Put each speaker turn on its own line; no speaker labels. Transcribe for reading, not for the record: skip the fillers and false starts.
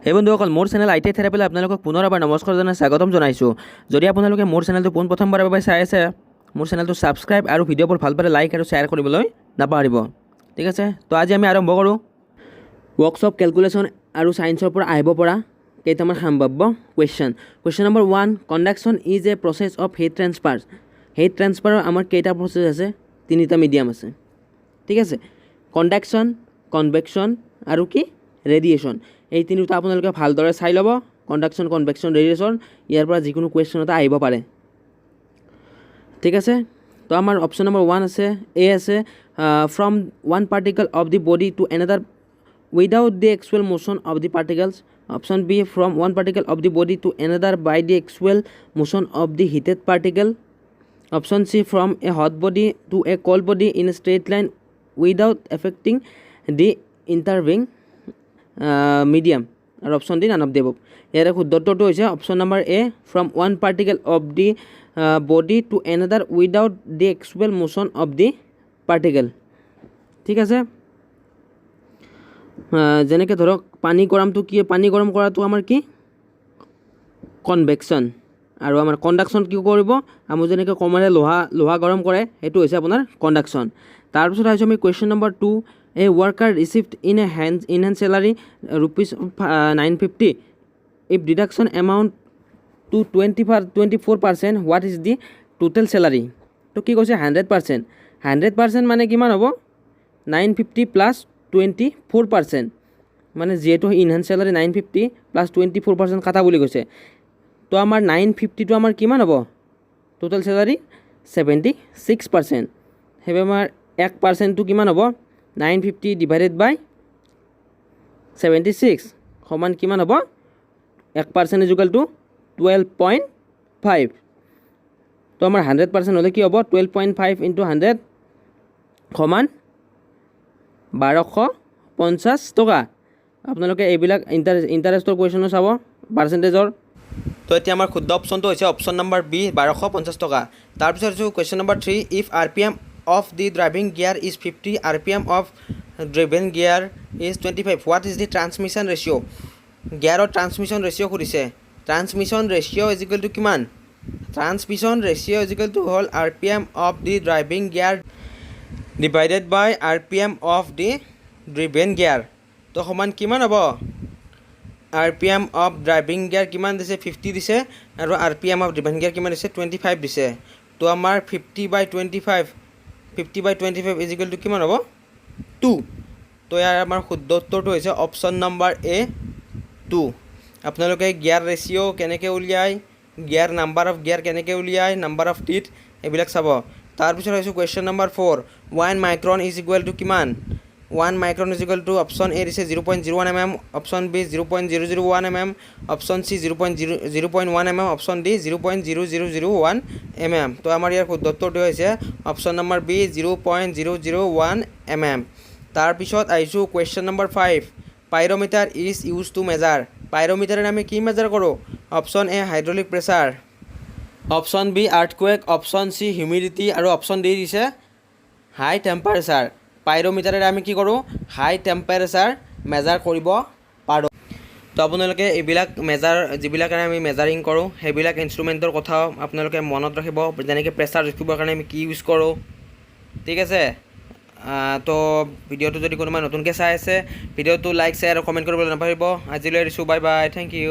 এই বন্ধুসকল মোৰ চেনেল ITI থেৰাপীলৈ আপোনালোকক পুনৰ এবাৰ নমস্কাৰ জনাই স্বাগতম জনাইছোঁ। যদি আপোনালোকে মোৰ চেনেলটো প্ৰথমবাৰৰ বাবে চাই আছে, মোৰ চেনেলটো ছাবস্ক্ৰাইব আৰু ভিডিঅ'বোৰ ভাল পালে লাইক আৰু শ্বেয়াৰ কৰিবলৈ নাপাহৰিব। ঠিক আছে, তো আজি আমি আৰম্ভ কৰোঁ। ৱৰ্কশ্বপ কেলকুলেশ্যন আৰু ছায়েন্সৰ পৰা আহিব পৰা কেইটামান সম্ভাৱ্য question. Question number 1, conduction is a process of heat transfer. Heat ট্ৰেন্সফাৰৰ আমাৰ কেইটা প্ৰচেছ আছে? তিনিটা মিডিয়াম আছে। ঠিক আছে, কণ্ডাকশ্যন, কনভেকশ্যন আৰু কি ৰেডিয়েশ্যন। এই তিনিটা আপোনালোকে ভালদৰে চাই ল'ব। কণ্ডাকশ্যন, কনভেকশ্যন, ৰেডিয়েশ্যন, ইয়াৰ পৰা যিকোনো কুৱেশ্যন এটা আহিব পাৰে। ঠিক আছে, তো আমাৰ অপশ্যন নম্বৰ 1 আছে, এ আছে, from one particle of the body to another without the actual motion of the particles. Option B, from one particle of the body to another by the actual motion of the heated particle. Option C, from a hot body to a cold body in a straight line without affecting the intervening medium. আৰু option D, none of the above. ইয়াৰে শুদ্ধ উত্তৰটো হৈছে option number A, from one particle of the body to another without the actual motion of the particle. ঠিক আছে, যেনেকৈ ধৰক পানী গৰমটো কি, পানী গৰম কৰাটো আমাৰ কি কনভেকশ্যন, আৰু আমাৰ কণ্ডাকশ্যন কি কৰিব, আমি যেনেকৈ কমাৰে লোহা গৰম কৰে, সেইটো হৈছে আপোনাৰ কণ্ডাকশ্যন। তাৰপিছত আহিছোঁ আমি question number 2, a worker received in hand salary rupees 950 if deduction amount to 24%, what is the total salary. তো কি কৈছে 100%। 100% মানে কিমান হ'ব? 950 প্লাছ 24%, মানে যিহেতু ইনহেণ্ড চেলাৰী 950 প্লাছ 24% কাটা বুলি কৈছে, তো আমাৰ 950টো আমাৰ কিমান হ'ব? Total salary 76%। সেইবাবে আমাৰ 1%টো কিমান হ'ব? 950 ডিভাইডেড বাই 76 সমান কিমান হ'ব? 1% ইজ ইকুৱেল টু 12.5। তো আমাৰ 100% হ'লে কি হ'ব? 12.5 ইনটু 100 সমান 1250 টকা। আপোনালোকে এইবিলাক ইণ্টাৰেষ্টৰ কুৱেশ্যনো চাব, পাৰ্চেণ্টেজৰ। তো এতিয়া আমাৰ শুদ্ধ অপশ্যনটো হৈছে অপশ্যন নম্বৰ বি, 1250 টকা। তাৰপিছত হৈছে question number 3, if RPM of the driving gear is 50, RPM of driven gear is 25, what is the transmission ratio'. গিয়াৰৰ ট্ৰান্সমিশ্যন ৰেচিঅ' সুধিছে। Transmission ratio' is equal to কিমান? Transmission ratio' is equal to হ'ল RPM of the driving gear divided by RPM of the driven gear. তো সমান কিমান হ'ব? RPM of driving gear কিমান দিছে? 50 দিছে, আৰু RPM অফ ড্ৰিভেন গিয়াৰ কিমান দিছে? 25 দিছে। তো আমাৰ 50/25 ইজ ইকুৱেল টু কিমান হ'ব? 2। তো ইয়াৰ আমাৰ শুদ্ধ উত্তৰটো হৈছে অপশ্যন নম্বৰ এ, 2। আপোনালোকে গিয়াৰ ৰেচিঅ' কেনেকৈ উলিয়ায়, গিয়াৰ নাম্বাৰ অফ গিয়াৰ কেনেকৈ উলিয়ায়, নাম্বাৰ অফ টিথ, এইবিলাক চাব। তাৰপিছত হৈছে question number 4, 1 micron is equal to কিমান? 1 micron is equal to option A দিছে 0.01 mm, option B 0.001 mm, option C 0.1 mm, option D 0.0001 mm। তো আমাৰ ইয়াৰ শুদ্ধ উত্তৰটো হৈছে অপশ্যন নম্বৰ বি, 0.001 mm। তাৰপিছত আহিছোঁ question number 5, pyrometer is use to measure. পাইৰমিটাৰে আমি কি মেজাৰ কৰোঁ? Option A hydraulic pressure, option B earthquake, option C humidity, আৰু অপশ্যন ডি দিছে হাই টেম্পাৰেচাৰ। পাইৰমিটাৰে আমি কি কৰোঁ? হাই টেম্পাৰেচাৰ মেজাৰ কৰিব পাৰোঁ। তো আপোনালোকে এইবিলাক যিবিলাক আমি মেজাৰিং কৰোঁ, সেইবিলাক ইনষ্ট্ৰুমেণ্টৰ কথাও আপোনালোকে মনত ৰাখিব, যেনেকৈ প্ৰেছাৰ জুখিবৰ কাৰণে আমি কি ইউজ কৰোঁ। ঠিক আছে, তো ভিডিঅ'টো যদি কোনোবা নতুনকৈ চাই আছে, ভিডিঅ'টো লাইক, শ্বেয়াৰ আৰু কমেণ্ট কৰিবলৈ নাপাহৰিব। আজিলৈ এৰিছোঁ, বাই বাই, থেংক ইউ।